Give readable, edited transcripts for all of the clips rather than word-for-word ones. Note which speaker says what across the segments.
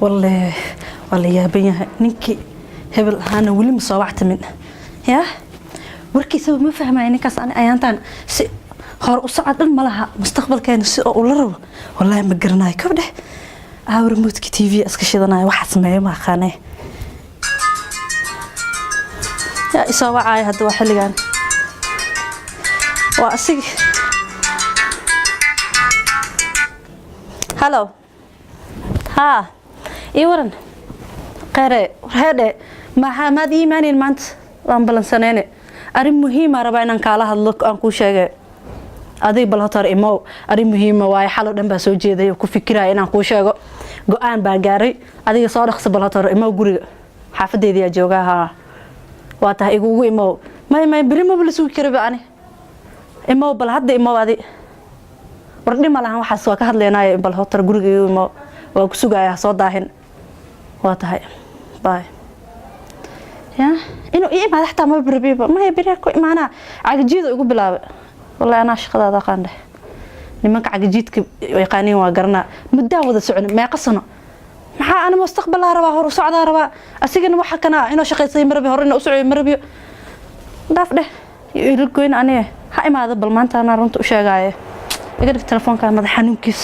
Speaker 1: والله يا بنيه نينكي هبل أنا ولي مصوعت من يا وركي سوي ما فهم يعني كاس أنا أيانتان هار أصعد الملها مستقبل كان ولا ربع والله ما قرناي كبده ريموت تي في اسكشدنا واحد سميه ما خانه يا إسواعي هذا وحلقان وأسيق هلو ها إيورن قرأ هذا ما دي إيماني المانت لامبلانسانين أريم مهمة ربعنا كالها اللق أنكو شيء أدي بلهتر إمو أريم مهمة واي حلو دم بسوجي ذي وكفكرة إن أنكو شيء go-aan baa gaaray adiga soo dhaqso balator imo guriga xaafadeedii joogaha waa tahay igu imo may birimo bal soo kirba ani imo bal hadda imo adi wardhi malahan waxa soo ka hadleenaay bal hotar guriga imo waa ku sugayaa soo daahin waa tahay bye ya inuu iimaad xataa ma birbiba ma biriir ku imaana cagjiida ugu bilaabay wallahi ana shaqadaada qaanday nimanka cagjiidka yaqaaniin waa garna muddo wada socon ma qasano maxaa ana mustaqbal rabaa hor u socdaa rabaa asigana waxa kana inuu shaqeysay marbi hor inuu u socday marbi daaf dheh iyo goyn aniga ha imaado bal maanta ana runta u sheegaayo iga dhig telefoonka madax xanuunkiis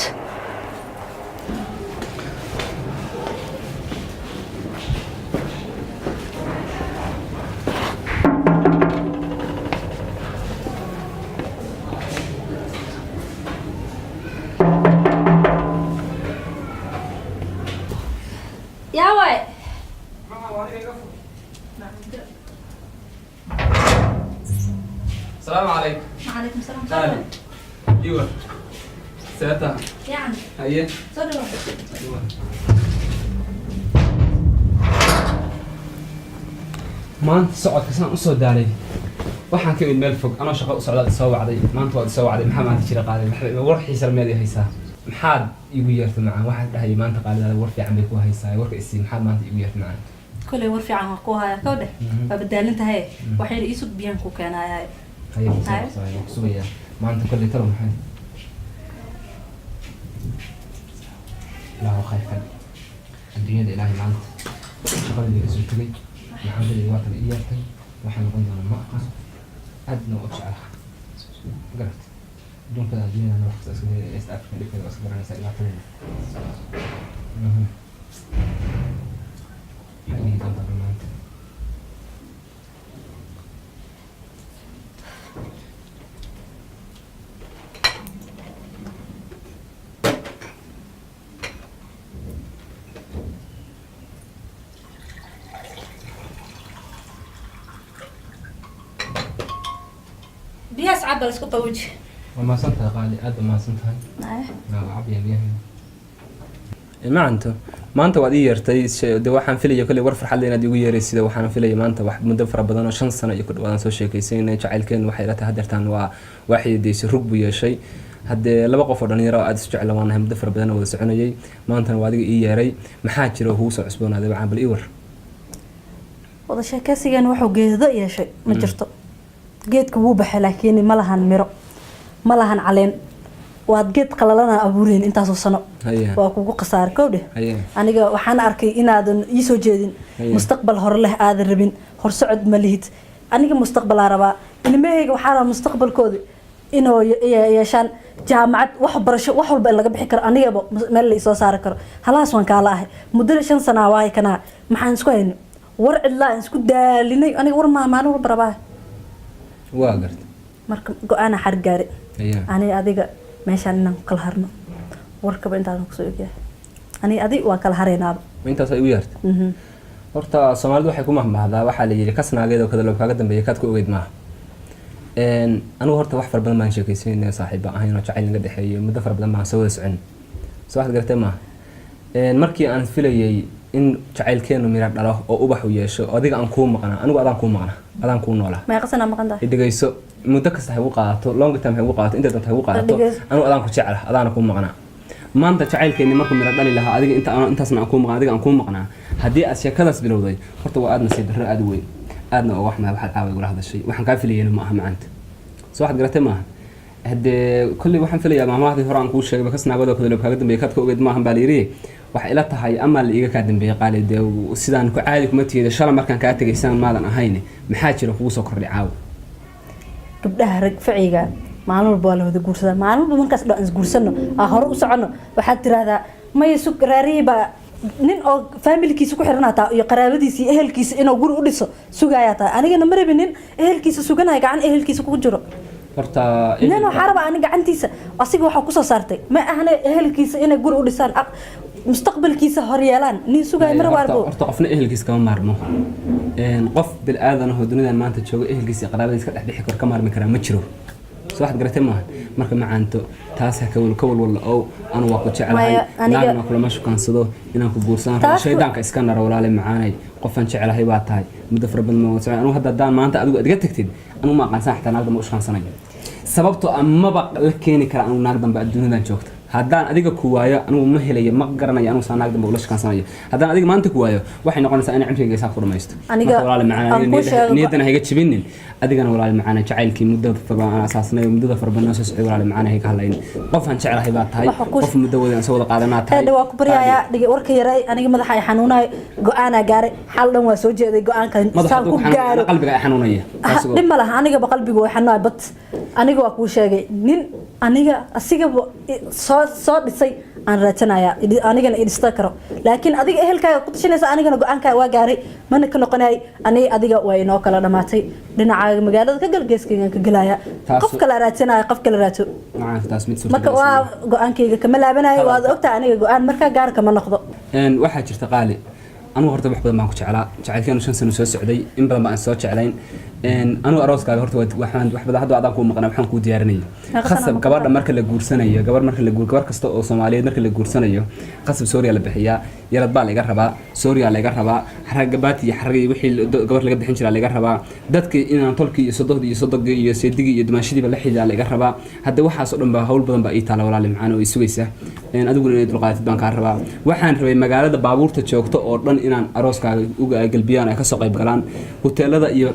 Speaker 2: السلام عليكم.
Speaker 1: وعليكم السلام.
Speaker 2: ايوه. ساعتها.
Speaker 1: يعني.
Speaker 2: هي.
Speaker 1: صدق.
Speaker 2: ايوه. maanta socodka san u soo daalay waxaan ka mid meel fog anoo shaqo u socdaa soo wacday maanta waa soo wacday maxaa maanta jira qaaday war xiisar meed ay haysaa maxaad igu yeertay macaan waxaan dhahay maanta qaalidaada war fiican bay ku haysaa warka isii maxaad maanta igu yeertay macaan
Speaker 1: كله ورفع عن قوها كوده فبدالنت هاي وحيد يسوق بيان كوكان هاي
Speaker 2: هاي صحيح سويا ما أنت كل ترى محل لا هو خايف الدنيا دي إلهي ما أنت شغل اللي رزقت لي محمد اللي واطن إياك وحنا قلنا ما أقص أدنى وأشعر قلت دون كذا الدنيا أنا رحت أسوي أستعرف اللي كذا أصبر أنا سألي واطن حقيقي تنطق المانت
Speaker 1: بياس عبر اسكو طوج
Speaker 2: وما صنتها غالي أد ما صنتها لا عبيا بيها ما أنت maanta waad ii yeertay waxaan filayo kale war farxad leh inaad igu yeeraysid waxaan filayo maanta wax muddo fara badan oo 5 sano iyo ku dhawaad soo sheekaysanay jacaylkeen waxay la tahay hadartan waa waaxiyadiisa rug buu yeeshay hadee laba qof oo dhalinyaro aad is jecel waanahay muddo fara badan oo wada soconayay maanta waa adiga ii yeeray maxaa jira oo soo cusboonaaday waxaan bal ii war
Speaker 1: wada sheekaysigan wuxuu geedo yeeshay ma jirto geedku wuu baxay laakiin ma lahan miro ma lahan caleen waad geed qalalana abuureen intaas oo sano waa kugu qasaar kowde aniga waxaan arkay inaadan ii soo jeedin mustaqbal hor leh aad rabin hor socod ma lihid aniga mustaqbal rabaa ilmahayga waxaan mustaqbalkooda inoo yeeshaan jaamacad wax barasho wax walba laga bixi karo aniga meel la soo saar karo halaas waan kaala ahay muddo 5 sano waay kana maxaan isku hayn war cidla isku daalinay aniga war ma maalin walba rabaa
Speaker 2: waa gart
Speaker 1: marka go'aan xargaari aniga adiga meeshaan inaan kala harno warkaba intaan ku soo eegay ani adi waa kala hareenaaba
Speaker 2: intaas ay u yeertay horta Soomaalidu waxay ku mahmahdaa waxa la yiri kasnaageedo kada loo kaaga dambeeyay kaad ku ogeyd ma anigu horta wax farbadan ma sheekaysanay saaxiib ahayn oo jacayl naga dhaxeeyo muddo farbadan ma soo wada socon soo wax gartay ma markii aan filayay in jacaylkeenu mira dhalo oo ubax u yeesho adiga aan ku maqnaa anigu adaan ku noolaa
Speaker 1: ma qasana maqantaa
Speaker 2: idagayso muddo kasta hay u qaato long time hay u qaato inta doonta hay u qaato anigu adaan ku jecel adaan ku maqnaa maanta jacaylkeeni markuu mira dhali lahaa adiga intaasna aan ku maqnaa adiga aan ku maqnaa hadii aad sheekadaas bilowday horta waa aad nasiib darro aad weyn aadna oo wax ma waxa caaway gulaha hadashay waxaan ka filayeen ma aha maanta soo wax garatay ma hadee kulli waxaan filayaa maamahdii hore aan ku sheegay kasnaagooda kale kaaga dambeeyay kaad ka ogeed ma ahan baa liiri waxa ila tahay ama la iga ka dambeeyay qaalid sidaan ku caadi kuma tiida shalay markaan ka tagaysan maadan ahayn maxaa jira kugu soo kordhay caaw
Speaker 1: gabdhaha rag ficiga maalin walba la wada guursadaa maalin walba markaas dhan isguursano hore u socono waxaad tiraahdaa may sukraariba nin oo familkiisa ku xirnaataa iyo qaraabadiisa iyo ehelkiisa inuu guri u dhiso sugaaya taa anigana ma rabin nin ehelkiisa suganaya gacan ehelkiisa ku jiro
Speaker 2: horta
Speaker 1: nin waxa raba aniga gacantiisa asiga waxa ku soo saartay ma ahna ehelkiisa inay guri u dhisaan mustaqbalkiisa hor yeelaan nin sugaaya mar walba
Speaker 2: horta qofna ehelkiisa kama maarmo qof bil aadan oo dunida maanta jooga ehelkiisa qaraabadiisa ka dhaxbixi kar ka maarmi kara ma jiro soo waxaad garatay maaha marka macaanto taas ha kawal walla oo anu waa ku jecelahay naagna kula mashqaansado inaan ku guursan rabo shaydaanka iska naro walaale macaanay qofan jecelahay baa tahay muddo fara badan ma soo anu hadda daan maanta adigu adiga tagtid anu ma qansan xataa naagda ma u shaqansanayo sababtoo amaba la keeni kara anu naag dambe adduunyadan joogta haddaan adiga ku waayo anigu ma helayo ma garanayo anigu saan naag dambe ula shaqansanayo haddaan adiga maanta ku waayo waxay noqonaysaa in cimrigayga isaga ku dhamaysto walaale macaanay niyadana hayga jibinin adigana walaale macaanay jacaylkii muddo fara aan asaasnay muddada fara badan soo socday walaale macaanay ka hadlayn qofan jecelahay baa tahay qof muddo wada soo wada qaadanaa tahay
Speaker 1: waa ku baryaaya dhigi warka yaray aniga madaxa ay xanuunay go'aana gaaray xal dhan waa soo jeeday go'aankan saan ku gaaro
Speaker 2: qalbiga ay xanuunaya
Speaker 1: dhib ma laha aniga qalbigu way xanuunay bat aniga waa ku sheegay nin aniga asiga soo dhisay aan raajanaya anigana idista karo laakiin adiga ehelkaaga ku tashanaysa anigana go'aankaaga waa gaaray mana ka noqonay adiga waa inoo kala dhamaatay dhinacaaga magaalada ka galgeeskayga ka galaya qof kala raajanaya qof kala raajo marka waa go'aankayga kama laabanayo waad ogtaa aniga go'aan markaa gaar kama noqdo
Speaker 2: waxaa jirta qaali anu horta wax badan baan ku jeclaa jacaylkeenu 5 sano soo socday in badan baan soo jeclayn anu arooskaaga horta waxaan wax badan hadda adaan ku maqnaa waxaan ku diyaarinay qasab gabadha marka la guursanayo gabar kasta oo Soomaaliyeed marka la guursanayo qasab Soomaaliya la bixiyaa yarad baa laga rabaa Soomaaliya laga rabaa xaragabaati iyo xaragii wixii gabar laga bixin jiray laga rabaa dadka inaan tolkii iyo sodohdii iyo seedigii iyo dumaashadiiba la xidaa laga rabaa hadda waxaas oo dhan baa hawl badan baa ii taala walaal macaan oo isugaysa adiguna inay dulqaatid baan ka rabaa waxaan rabay magaalada baabuurta joogto oo dhan inaan arooskaaga uga galbiyaan ay ka soo qayb galaan hoteelada iyo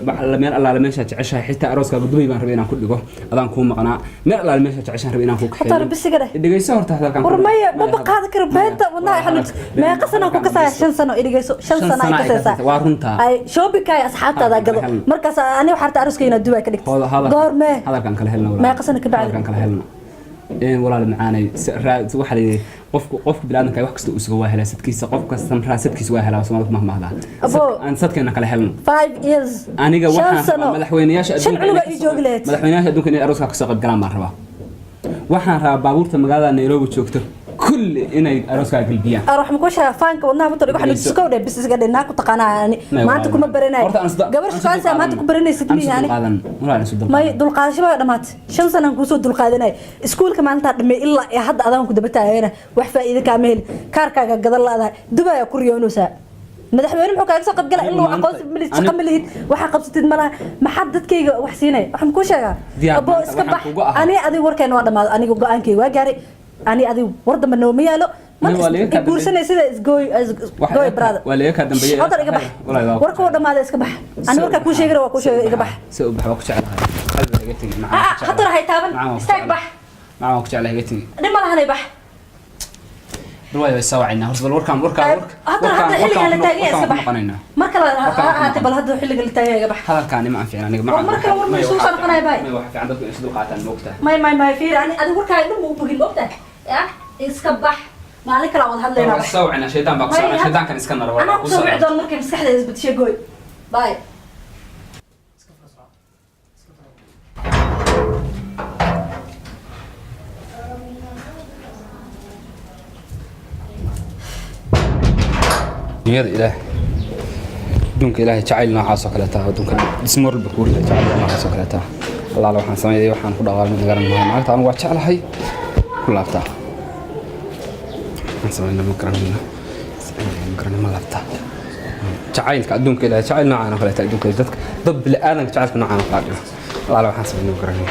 Speaker 2: meel allaale meesha jeceshahay xitaa arooskaaga Dubai baan rabay inaan ku dhigo adaan ku maqnaa meel allaale meesha jeceshahay rabay inaan ku kaxeeyo dhigayso horta hadalkan
Speaker 1: warmaya baba qaad kar beenta wadnaha xanuut ma qasana ku kasaya 5 sano dhigayso 5 sano ay kasaysa
Speaker 2: waa runta
Speaker 1: ay shoobikay asxaabtada gado markaas ani waxarta arooskayna Dubai ka dhigto goorme
Speaker 2: hadalkan kala helna
Speaker 1: ma qasana ka bacdi
Speaker 2: hadalkan kala helna walaal macaanay waxa la qofku bilaadanka wax kasta uu sugo waa helaa sadkiisa qof kasta raasadkiisa waa helaa Soomaalidu ma mahmahda aan sadkeena kala helno 5 years
Speaker 1: aniga waxaan
Speaker 2: madaxweynayaasha adduunka inay arooska ka soo qayb galaan baan rabaa waxaan rabaa baabuurta magaalada Nairobi joogto كل إني أروسك قلبيان.
Speaker 1: أروح مكوشها فانك والله بطل يروح للسكو ده بس قاعد ناكو تقانا يعني ما أنت كم برينا. قبل شوي ساعة ما أنت كم برينا ستمية يعني. ما دول قادة شباب دمات. شن سنة نقصد دول قادة ناي. سكول كمان تعلم إلا أحد أذان كده بتاعي هنا وحفة إذا كامل كاركا قدر الله هذا دبي كوريونوسا. مدحوين محوك أكثر قد قال إنه أقصد من الشقم اللي وحقب ستة مرة ما حدد كي وحسيني. وحنا مكوشها. أبو اسكبح. أنا أدي وركين واحد ما أنا جو أنكي وجاري. أنا أدي ورد من نومي له ما يقول سنة سيدا إسقوي برادر
Speaker 2: ولا كذا بيجي
Speaker 1: هذا إجابح ورك ورد ما هذا إسقبح أنا ورك كوشة يقرأ وكوشة إجابح
Speaker 2: سأبح وكش على هاي قلت مع
Speaker 1: حتى راح يتابن استقبح
Speaker 2: مع وكش على قلت
Speaker 1: لما له هنيبح
Speaker 2: رواية يسوي عنا هرس بالوركام
Speaker 1: هذا حلقة اللي تاجي إسقبح مركل هذا بل هذا حلقة اللي تاجي إجابح
Speaker 2: هذا كان ما في أنا مع
Speaker 1: مركل ورد مش وصل قناة باي
Speaker 2: ما واحد في عندك يسدق عتان وقته
Speaker 1: ما في أنا أدي ورك هاي مو بقول وقته يا إسكبح ما عليك لا والله هلا
Speaker 2: بس سوي عنا شيطان بقص أنا شيطان كان إسكندر ولا
Speaker 1: أنا بسوي عدل مركب مسكحة يثبت شيء قوي باي
Speaker 2: يا إله دونك إله تعالنا عاصق لا تاه دونك اسمر البكور تعالنا عاصق لا تاه الله لو حن سمي وحن خد أغاني من غير ما معناته أنا واتش على هاي كلها تاه سمينا مكرنا ما لبتا تعالك أدونك إله تعالنا عنا خلا تأدونك ضد الآن تعالك نوعنا قادم الله لو حن سمينا مكرنا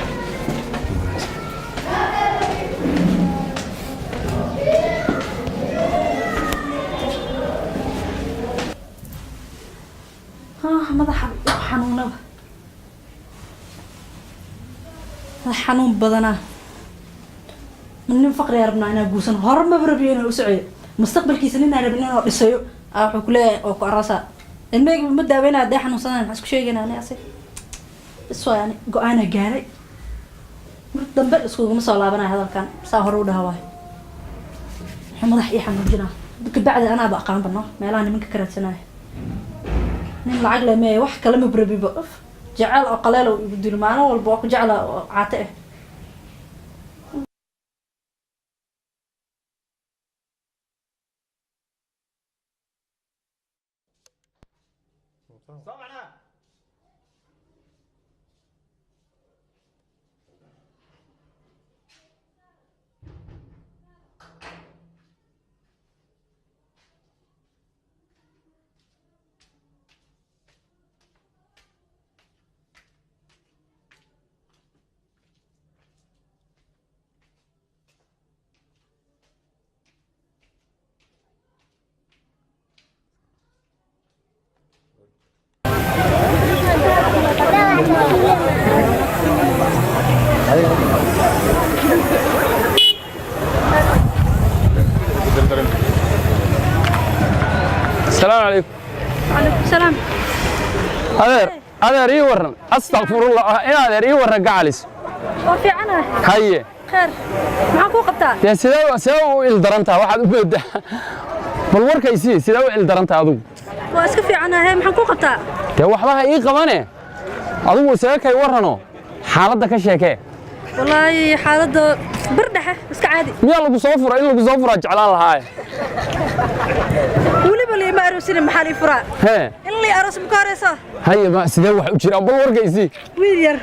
Speaker 1: madaxa xanuunaba xanuun badana nin faqri rabnaa inaa guusan hore ma barabiyo inaa u socdo mustaqbalkiisa nin aan rabin inuu dhisayo wuxuu ku leeyahay oo ku arasa ilmeyga ma daaweynaa hadday xanuunsadaan maxaa isku sheegaynaa ani asig bas waa yani go-aana gaaray mar dambe iskuguma soo laabanaya hadalkan saa hore u dhaha waayo wuxuu madax ii xanuujinaa kabacdi anaaba aqaan bano meelaha nimanka ka raadsanaya nin lacag lemeeya wax kale ma barabiba jecel oo qaleel oo igu dilo maalin walba waa ku jecla oo caate ah
Speaker 3: السلام عليكم.
Speaker 1: وعليكم السلام.
Speaker 3: هذا ريورن استغفر الله هذا ريورن قالس.
Speaker 1: وفي عنها.
Speaker 3: هي.
Speaker 1: خير. معكو قبطان.
Speaker 3: يا سيدو الدرنتا واحد بده. بالورك يسي سيدو الدرنتا ادو.
Speaker 1: واسك في عنها هي معكو قبطان.
Speaker 3: يا وحبها اي قبانه. ادو سيكاي ورنو حالده كشيكه.
Speaker 1: والله حالده بردحه بس عادي.
Speaker 3: ميا لو سو فورا ان لو سو فورا جعلان لهاي.
Speaker 1: ولي ما أروسين محل إفراء.
Speaker 3: هي.
Speaker 1: اللي أروس مكارسة.
Speaker 3: هي ما سيدا واحد وجيران بالورك يسي.
Speaker 1: ويلير.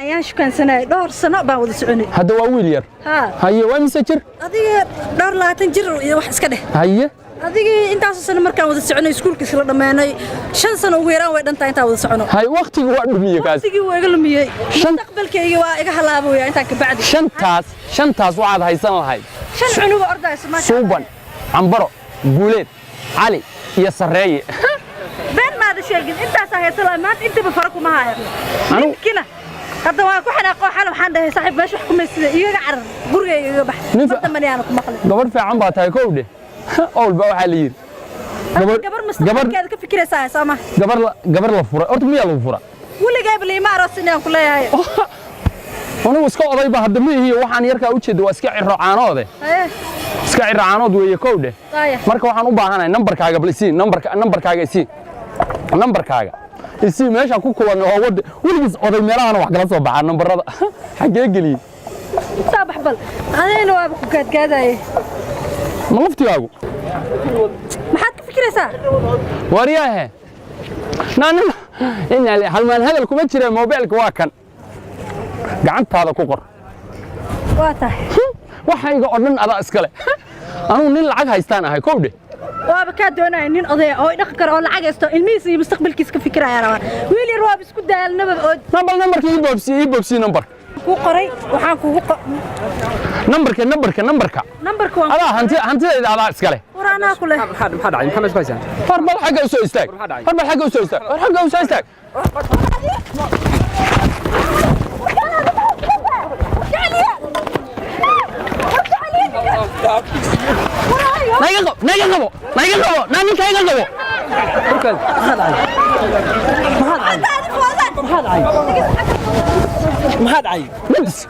Speaker 1: أيان شو كان سنة دور سنة بعود سعني.
Speaker 3: هذا هو ويلير.
Speaker 1: ها.
Speaker 3: هي وين مسجر؟
Speaker 1: هذه دور لا تنجر يا واحد كده.
Speaker 3: هي.
Speaker 1: هذه أنت أساسا مركان وذا سعني سكول كسر لما أنا شن سنة ويران وين أنت وذا سعنو.
Speaker 3: هاي وقتي وقت مية كاس.
Speaker 1: وقتي وقت مية. مستقبل كي وإيجا هلابو يا أنت كبعد.
Speaker 3: شنتاس وعد هاي سنة هاي.
Speaker 1: شن عنو أرض اسمه.
Speaker 3: صوبان عنبرو بوليد علي يا سرية.
Speaker 1: بين ما هذا الشيء أنت صحيح سلامات أنت بفرق معايا. أنا كنا. هذا هو كحنا قاحل وحنا صاحب باش يحكم يقعر برجع يبح. ما تمني أنا كمقلة.
Speaker 3: قبر في عم باتاي كودي. أول بقى حليل.
Speaker 1: قبر مستقبل كذا كيف فكرة ساعة سامة.
Speaker 3: قبر لفورة. أرتمي لفورة.
Speaker 1: ولا جايب لي ما رأسنا كلها هاي.
Speaker 3: أنا وسكوا قضيبة هدمي هي وحن يركع وتشد واسكع الرعانات. اسكع الرعانات ويا كودي. مركب وحن وباهنا نمبر كاجا بلسين نمبر كاجا سين. نمبر كاجا. السين ماشي أكو كلنا هو ولبس قضيب ميرانا وحنا صوب على النمبر هذا. حقيقي لي.
Speaker 1: صباح بل. أنا نواب كذا إيه.
Speaker 3: ما لفتي أبو.
Speaker 1: ما حد فكرة ساعة.
Speaker 3: ورياه. نعم. إن هالمان هذا الكمبيوتر موبايلك واكن. قعدت هذا كوكر.
Speaker 1: واضح.
Speaker 3: وحاجة أردن على إسكالة. أنا نيل العج هيستان هاي كودي.
Speaker 1: وابكاد دونا إنين قضية أو نخكر أو العج يستو الميسي مستقبل كيس كفكرة يا روان. ويلي رواب بس كده النبض.
Speaker 3: نمبر كي يبوبسي نمبر.
Speaker 1: كوكري وحاكو كوك.
Speaker 3: نمبر كا. هذا هنتي على إسكالة.
Speaker 1: ورانا كله.
Speaker 2: محد عين محمد كويسان.
Speaker 3: هرب الحاجة وسوي استاك. هرب الحاجة وسوي استاك. نايقو ناني كايقو محد عين نمس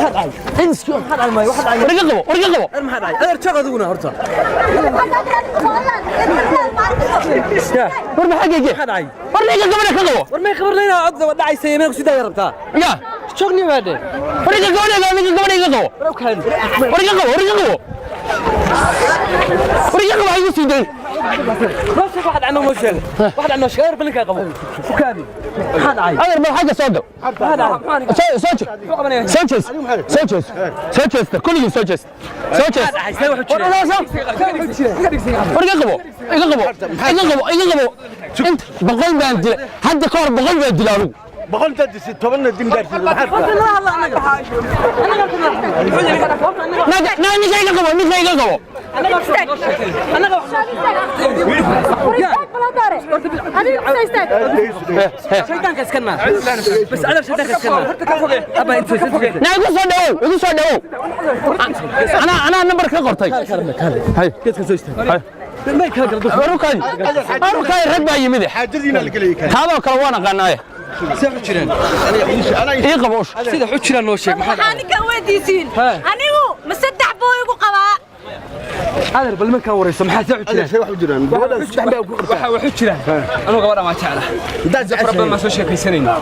Speaker 3: محد عين انس محد عين ماي واحد عين ورققو انا ارتقدونا هرتا ورما حقيقي محد عين ورققو قبل ورما خبرنا عد ودعي سيمين سيدا يربتا يا شغني بعدين ورققو ورققو هاي وسيدين بس واحد عنه مشكلة واحد عنه شغير بلك قبل وكاني هذا عاي هذا من حاجة صدق هذا سوتشز كل سوتشز ورققو انت بقول باندل حد كور بقول باندل
Speaker 4: بقول تدس توبنا الدين دارس
Speaker 3: ناجي
Speaker 1: داري هذه سيستك
Speaker 5: شيطانك اسكننا بس انا شيطانك اسكننا ابا انت
Speaker 3: ناقص صدقوا انا نمبر ka qortay hay
Speaker 5: كيف سويت ما يكاد
Speaker 3: أروكاي ربع يمده
Speaker 4: حاجدينا القلي كان
Speaker 3: هذا كلوانا قناية
Speaker 5: سيف جيران
Speaker 4: انا
Speaker 3: إيه قبوش
Speaker 5: سيده حجيران نو شيخ
Speaker 1: waxaan ka weydiisin anigu ma saddex boo igu qabaa
Speaker 5: هذا بل ما كان وريسو ما سيف
Speaker 4: انا
Speaker 5: جيران
Speaker 4: شيء واحد جيران gabadha saddex baa ku qortay
Speaker 2: waxa xujiraan anigu gabadha ma jecla
Speaker 4: intaas
Speaker 2: farabada ma soo sheekaysanayno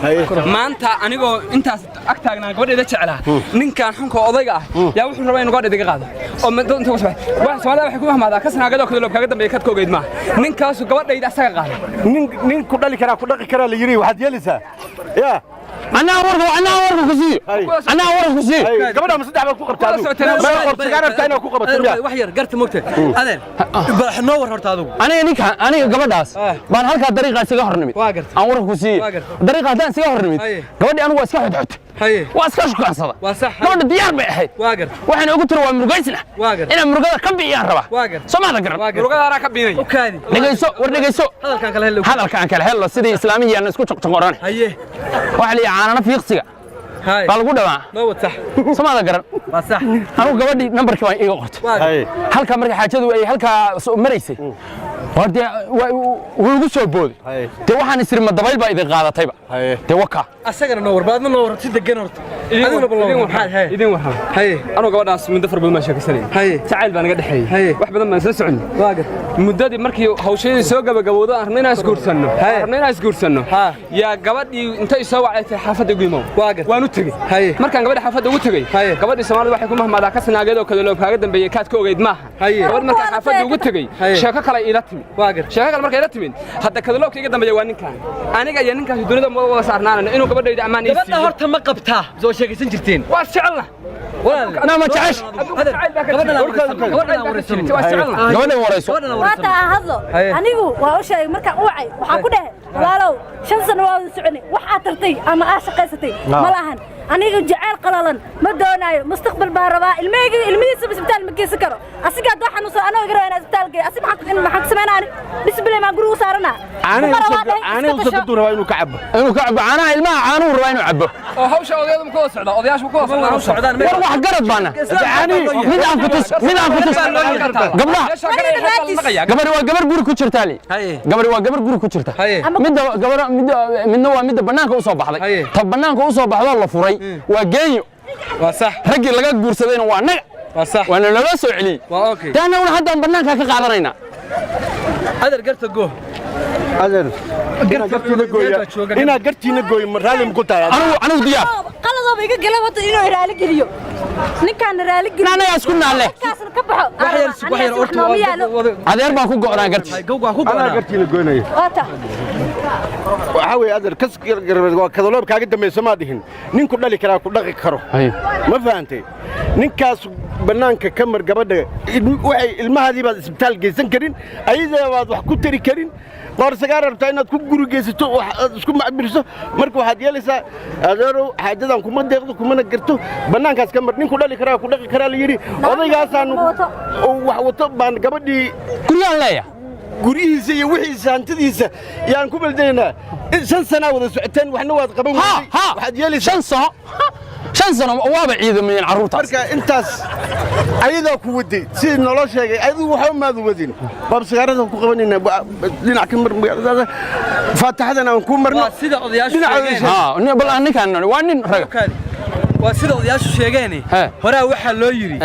Speaker 2: maanta anigoo intaas ag taagnaa gabadheeda jeclaa ninkan xunka odayga ah yaa wuxuu rabaa inuu gabadheeda iga qaado oo inta ku soo wax Soomaaliya waxay ku mahmaadaa ka sanaagadoo kale loob kaga dambeeyay kad koogeed ma ninkaas gabadheeda asaga qaado
Speaker 4: nin ku dhali kara ku dhaqi kara la yiri waxaad yeelaysaa ya
Speaker 3: أنا أورك كسي
Speaker 4: gabadha ma saddex baa ku qabtaa ma qortay garabta inaa ku qabato
Speaker 5: wax yar garta moogta adeen baa noo war horta adigu
Speaker 3: أنا قبضاس بان هالك طريقة سجى هرنمي أنا أورك كسي طريقة هذا سجى هرنمي قبضي أنا واسكت حد واسكت شو كان صدا لون الديار بحيد وإحنا قلت له مرقيسنا إنا مرقيس كم بيان ربع سمع ذكر
Speaker 2: مرقيس أنا كبيني
Speaker 5: وكاني
Speaker 3: نجيسو هذا كان كله هلا سيدي إسلامية أنا سكوت تقرأني وحلي عاننا في قصية بالقول ده
Speaker 5: ما وصح
Speaker 3: سمع ذكر
Speaker 5: صح
Speaker 3: أنا قبضي نمبر كمان إيه قلت هل كان مرة حاجة وإيه هل كان مريسي وردي ويقصوا بودي توحنا نصير مدبل بعيد قاعدة طيبة توقع
Speaker 5: أسجل نور بعد نور تيجي جنرت أنا بالله
Speaker 2: إذن وحنا أنا قبضي من دفر بالمشي كسرين تعال بنا قد حي واحد بدل ما نسأل واقع مدة مركي هوشين سوق بجوده أرمينا أسكور سنه يا قبضي أنت يسوي على حافظ يقيمه وانو تجي مركان قبضي حافظ وتجي قبضي سمار واحد يكون مهما ذاك سنة جده وكذا لو كذا بيكات كوجد معه قبضي مركان حافظ وتجي شاكا كلا إيرتمي شاكا مركان إيرتمي حتى كذا لو كذا بيجوانين كان أنا جاي نكان في الدنيا ما وصارنا إنه قبضي إذا أمان
Speaker 5: قبضي هرت ما قبتها زوج شيء سنجرتين
Speaker 2: واسعنا
Speaker 3: أنا ما تعيش
Speaker 5: قبضنا ورسول
Speaker 1: waata hadlo anigu waa u sheegay marka uu cay waxa ku dhahay walaalow 5 sano waa soconi wax aad tartay ama aad shaqaysatay ma lahan anigu jacayl qalalan ma doonayo mustaqbal baa rabaa ilmihiisa isbitaal ma geesan karo asiga dad xanuunsan anoo garayna isbitaal geey asib maxaa sameeyaan disbile ma guriga saarana
Speaker 4: ana soo duraa inuu ka cabo
Speaker 3: ana ilmaha caanu rabaa inuu cabo
Speaker 2: oo hawsha odayaashu ku socda odayaashu ku socdaan
Speaker 3: war wax garad baana mid aan ku tus gabdhaha gabar waa gabar guri ku jirta li gabar waa gabar guri ku jirta midna waa midda banaanka u soo baxday ta banaanka u soo baxdo la furay waa geeyo
Speaker 2: waa sax
Speaker 3: ragii laga guursadayna waa naga
Speaker 2: waa sax
Speaker 3: waana laga soo celiyay
Speaker 2: waa okay
Speaker 3: taana una hadda banaanka ka qaadanayna
Speaker 5: adar garta go
Speaker 4: adar ina gartiina gooy maraalim ku tahay
Speaker 3: anigu diyaar
Speaker 1: qaladooba iga gala wada inuu raali geliyo ninkaan raali geliyo
Speaker 3: nana isku naale
Speaker 1: kaasna ka baxo
Speaker 5: wax yar orto
Speaker 3: adeer baan ku go'naa garti
Speaker 4: ana gartiina gooynaya
Speaker 1: waata
Speaker 4: waxa way adar kas garabad waa kadaloob kaaga dambeeyay ma dhihin ninku dhali kara ku dhaqi karo ma fahamtay ninkaas banaanka kamar gabadha waxay ilmahaadii baad isbitaal geysan karin ayada waad wax ku tari karin qoor sagaar rabtaa inaad ku guri geysato wax isku macbirso marka waxaad yeelaysaa adeero xaajadan kuma deeqdo kuma garto banaankaas kamar ninku dhali kara ku dhaqi kara la yiri odaygaasaan wax wato baan gabadhii
Speaker 3: guriyaan leeyahay
Speaker 4: gurihiisa iyo wixiisa hantidiisa yaan ku baldeynaa 5 sano wada socoteen waxna waad qaban weyday waxaad yeelaysaa
Speaker 3: 5 sano waaba ciidameen caruurtaas
Speaker 4: marka intaas ayada ku waday si nolol sheegay adigu waxa ma wadin bab sigaarada ku qabanina dhinac ka mar magaalada faataxadana aan ku marno
Speaker 5: sida odayaashu
Speaker 3: bal ninkan waa nin rag
Speaker 5: waa sida odayaashu sheegeen hore waxa loo yiri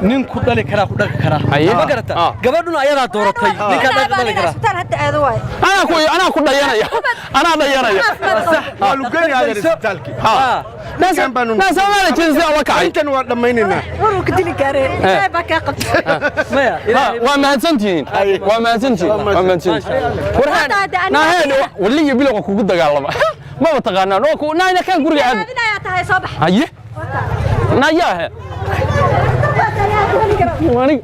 Speaker 5: ninku dhali kara ku dhaqi kara ma garata gabadhuna ayadaa dooratay ninka dhali kara
Speaker 1: isbitaal hadda aad waay
Speaker 3: ana ku dhayanaya
Speaker 4: waa lugani aad isbitaalki
Speaker 3: ناس ما نجلس الله كعي
Speaker 4: أنت نوار لما يننا
Speaker 1: ورو كدلي كاري لا بكا قبل
Speaker 3: وما سنتين ورهان ناهين واللي يبلغ كوكو دغالما ما بتقانا نوكو ناينا كان غوري عاد
Speaker 1: يا تهي صباح
Speaker 3: ايه ناياه واني